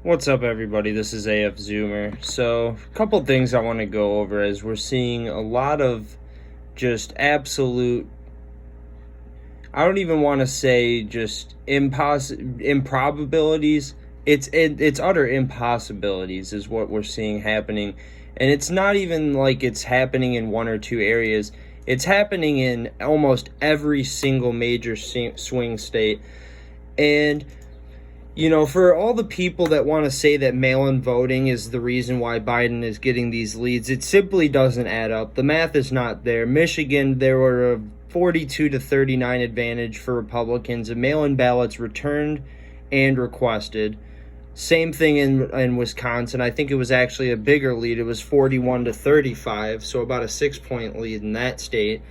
What's up, everybody? This is AF Zoomer. So, a couple things I want to go over as we're seeing a lot of just absolute, I don't even want to say just improbabilities. It's utter impossibilities is what we're seeing happening. And it's not even like it's happening in one or two areas. It's happening in almost every single major swing state. And for all the people that want to say that mail-in voting is the reason why Biden is getting these leads, it simply doesn't add up. The math is not there. Michigan, there were a 42-39 advantage for Republicans, and mail-in ballots returned and requested. Same thing in Wisconsin. I think it was actually a bigger lead. It was 41-35, so about a 6-point lead in that state.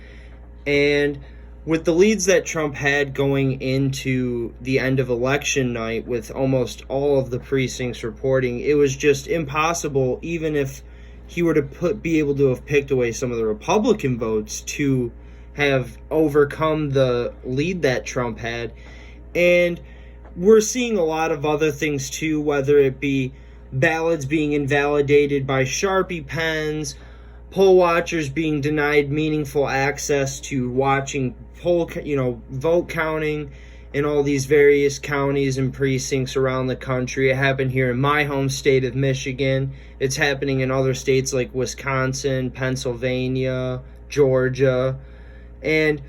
And with the leads that Trump had going into the end of election night, with almost all of the precincts reporting, it was just impossible, even if he were to be able to have picked away some of the Republican votes, to have overcome the lead that Trump had. And we're seeing a lot of other things too, whether it be ballots being invalidated by Sharpie pens, poll watchers being denied meaningful access to watching vote counting in all these various counties and precincts around the country. It happened here in my home state of Michigan. It's happening in other states like Wisconsin, Pennsylvania, Georgia, and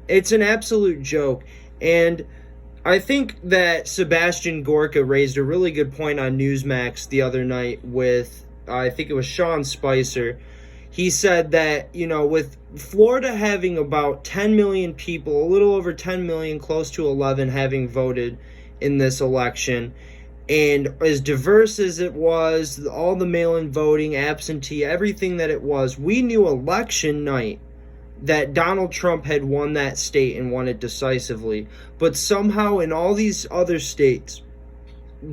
it's an absolute joke. And I think that Sebastian Gorka raised a really good point on Newsmax the other night with, I think it was Sean Spicer. He said that, with Florida having about 10 million people, a little over 10 million, close to 11, having voted in this election, and as diverse as it was, all the mail-in voting, absentee, everything that it was, we knew election night that Donald Trump had won that state and won it decisively. But somehow in all these other states,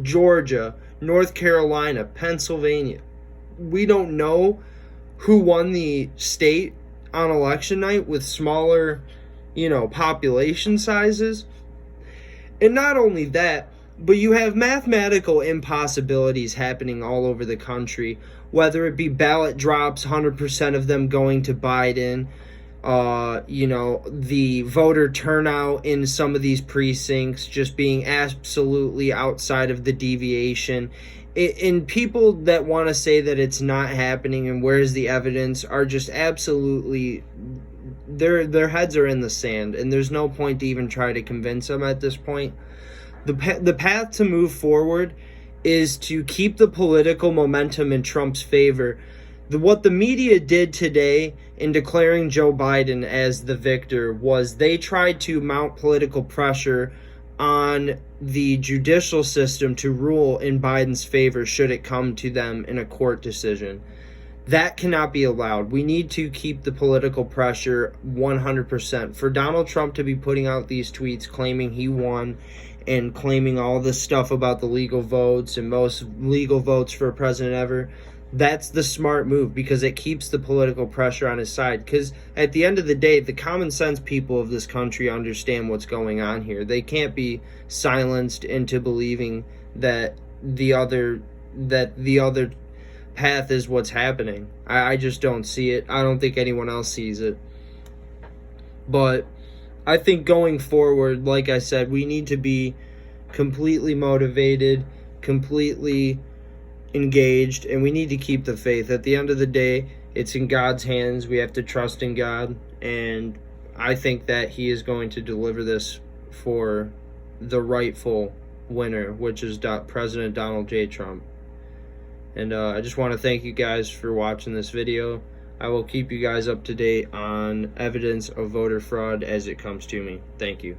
Georgia, North Carolina, Pennsylvania, we don't know who won the state on election night with smaller, population sizes. And not only that, but you have mathematical impossibilities happening all over the country, whether it be ballot drops, 100% of them going to Biden, the voter turnout in some of these precincts just being absolutely outside of the deviation. And people that want to say that it's not happening and where's the evidence are just absolutely, their heads are in the sand, and there's no point to even try to convince them at this point. The path to move forward is to keep the political momentum in Trump's favor. What the media did today in declaring Joe Biden as the victor was they tried to mount political pressure on the judicial system to rule in Biden's favor should it come to them in a court decision. That cannot be allowed. We need to keep the political pressure 100%. For Donald Trump to be putting out these tweets claiming he won and claiming all this stuff about the legal votes and most legal votes for a president ever, that's the smart move, because it keeps the political pressure on his side. Because at the end of the day, the common sense people of this country understand what's going on here. They can't be silenced into believing that the other path is what's happening. I just don't see it. I don't think anyone else sees it. But I think going forward, like I said, we need to be completely motivated, completely engaged, and we need to keep the faith. At the end of the day, it's in God's hands. We have to trust in God, and I think that he is going to deliver this for the rightful winner, which is President Donald J. Trump. And I just want to thank you guys for watching this video. I will keep you guys up to date on evidence of voter fraud as it comes to me. Thank you.